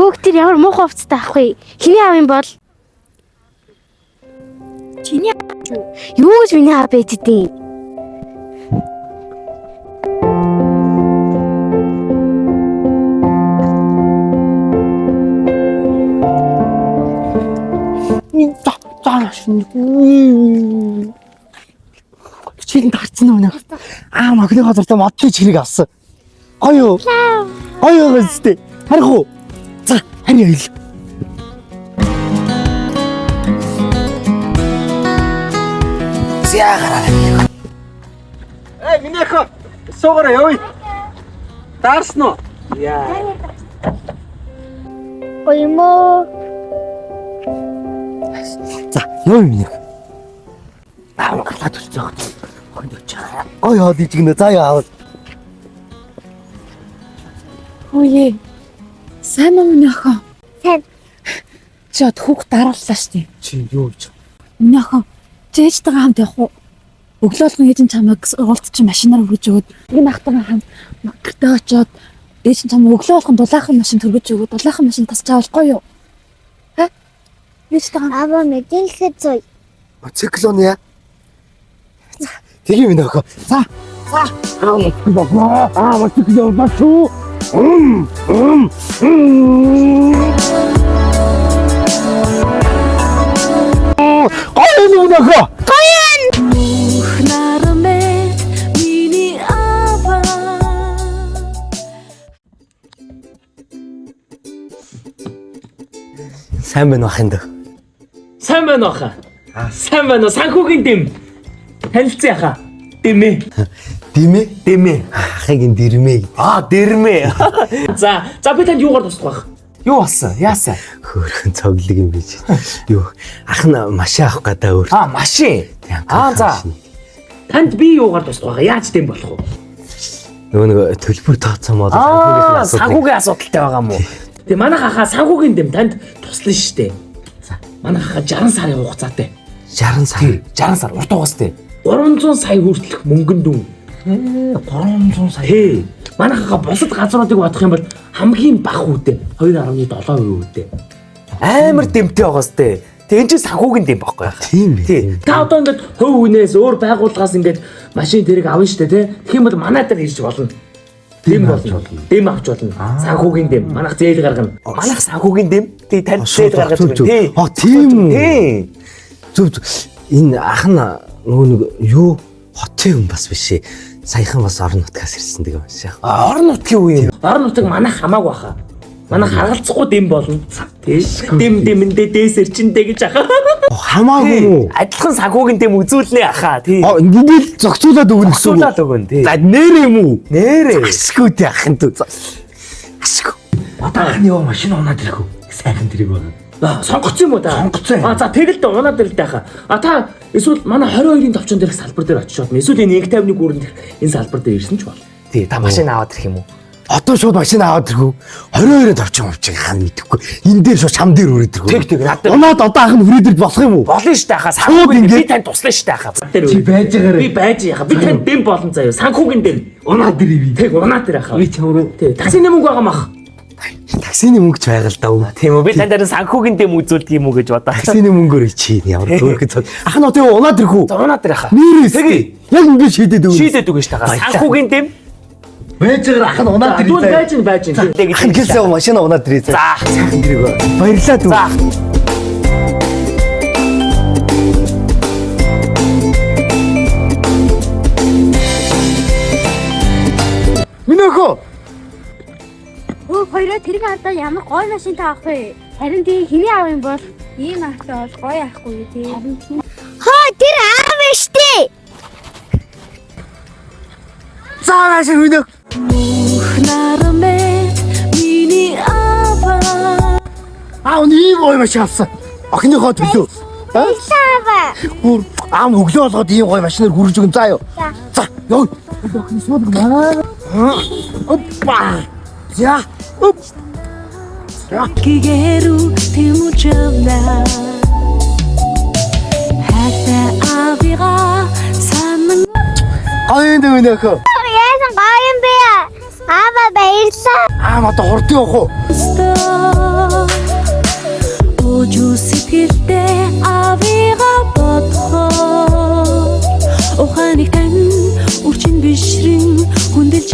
Хөөгтөр ямар муухай хувцастай ах вэ? Хиний аав юм бол? Чиний аав шүү. Юу гэж миний аав байж дээ? Чин тарцсан уу нэ? Махны газартаа модлын чирэг авсан. Гоё. Гоё гэстэй. Харих уу? За, харин ойл. Зягараа. Минийхөө суугаараа явъя. Таарсан уу? Яа. Ой мо. За, явъя минийх. Галаад үлцээх. Гоё хол ижигнэ заяа аваад. Ой. Сайн уу миний охин? Сайн. Чи од хүүхд дарааллаа штий. Чи юу гэж? Миний охин жээжтэйгээ хамт явах уу? Өглөөлгөн ээж нь чамайг уулт чи машинаар хүргэж өгөөд энэ ахтайгаа хамт гэртээ очиод ээж нь чамайг өглөөлгөн дулаахан машин төргөж өгөөд дулаахан машин тасч авахгүй юу? Ха? Ээжтэйгээ Аава мэдээлэхэд зүй. Циклон яа. Тэгээ минь охин. За. Циклон бачуу. Гоё юм охин. Сайн байна ах энэ. Сайн байна уу? Сайн байна уу? Санхүүгийн дэм. Танилцсан яхаа. Дэмэ. Дэмэ. Ахыг энэ дэрмэ. Дэрмэ. За би танд юугаар туслах байх? Юу болсон? Яасан? Хөөрхөн цоглог юм биш. Юу? Ах нь машин авах гадаа өөр. Машин. За. Танд би юугаар туслах байх? Яаж дэм болох вэ? Нөгөө төлбөр тооцсон мод санхүүгийн асуудалтай байгаа мó. Тэгээ манайх хахаа санхүүгийн дэм танд туслана штэ. За манайх хахаа 60 сарын хугацаатай. 60 сар. 60 сар урт хугацаатай. 300 сая хүртэлх мөнгөн дүн. 300 сая. Тий. Манайх хахаа бусад газруудыг бодох юм бол хамгийн бага үүтэй 2.7% үүтэй. Амар дэмтэй байгаас тээ. Тэгэн чи санхүүгийн дэм байхгүй яа. Тийм бай. Та одоо ингээд хөв хүнээс өөр байгууллагаас ингээд машин тэрэг авна штэ тий. Тэгэх юм бол манай дээр ирж болно. Дэм болно. Дэм авч болно. Санхүүгийн дэм. Манайх зээл гаргана. Манайх санхүүгийн дэм. Тий танд зээл гаргаж байна. Тий. Тийм үү. Тий. Зүг энэ ах нь нөгөө нэг юу хотын хүн бас биш ээ. Саяхан бас орон нутгаас ирсэн гэдэг юм шиг. Орон нутгийн үе юм. Орон нутаг манайх хамаагүй баха. Манайх харгалзахгүй дэм болно. Тий. Дэмэндээ дээсэр чиндээ гэж ахаа. Хамаагүй юу? Адилхан санхүүгийн дэм үзүүлнэ ахаа. Тий. Ингээд зохицуулаад өгнө гэсэн үг. Зохицуулаад өгнө. Тий. За нэрээ юм уу? Нэрээ. Ашгүй дээ ахын дүү. Ашгүй. Одоо анхны яа машин унаад ирэх үү? Сайхан тэрэг байна. Сонгоцсон юм уу та? Сонгоцсон. За тэгэл дээ унаад ирэл тайхаа. Та эсвэл манай 22-ын товчон дээрх салбар дээр очиж байна. Эсвэл энэ 150-ны гүрэнд энэ салбар дээр ирсэн ч бол. Тий, та машин аваад ирэх юм уу? Одоо шууд машин аваад ирэх үү? 22-ын товчон авчих хаана мэдэхгүй. Энэ дээр шууд чам дээр өрөөд ирэх үү? Тэг надад. Унаад одоо ахын хүрээд ир болох юм уу? Болно шүү дээ хаа. Санхүүгийн би танд туслана шүү дээ хаа. Чи байж байгаарай. Би байж яхаа. Би танд дэм болон заяа. Санхүүгийн дэм. Унаад ирээ би. Тэг унаад ир хаа. Би чамруу. Тэг таксины мөнгө байгаа мах. Таксины мөнгөч байгаал даа. Тийм үү? Би танд харин санхүүгийн дэм үзүүлдэг юм уу гэж бодоо. Таксины мөнгөөр чи ямар хөөрхөн цог. Ах нь одоо унаад ирэх үү? За унаад ир хаа. Нэрээс. Яг ингэ шийдээд өгнө. Шийдээд өгнө шүү дээ. Санхүүгийн дэм. Байж байгаа ах нь унаад ирээ. Дүүл байж. Ах нь гэлээ машин унаад ирээ. За. Сайхан дэрэг. Баярлалаа дүү. За. Минийхөө. Хоёроо тэрэг алдаа ямар гоё машинтай авах вэ? Харин тий хиний аав юм бол ийм ахтай бол гоё ахгүй юу тий. Тэр аав штэ. Цааш минийх. Нэг гоё машин авсан. Охиныхоо төлөө. Баярлалаа. Гүр ам өглөө болгоод ийм гоё машинаар хүргэж өгөн заа юу. За, ёо. Охин суудаг маа. Опа. За. Оп. Кигеру тимучавна. Хата авира санан. Аян дэмэнэх. Яасан гоё юм бэ? Аава баярлалаа. Одоо хурд явах уу? Хожуу сэтгэлдээ авига бодхоор ухааныг тань үрчин бишрэн хүндэлж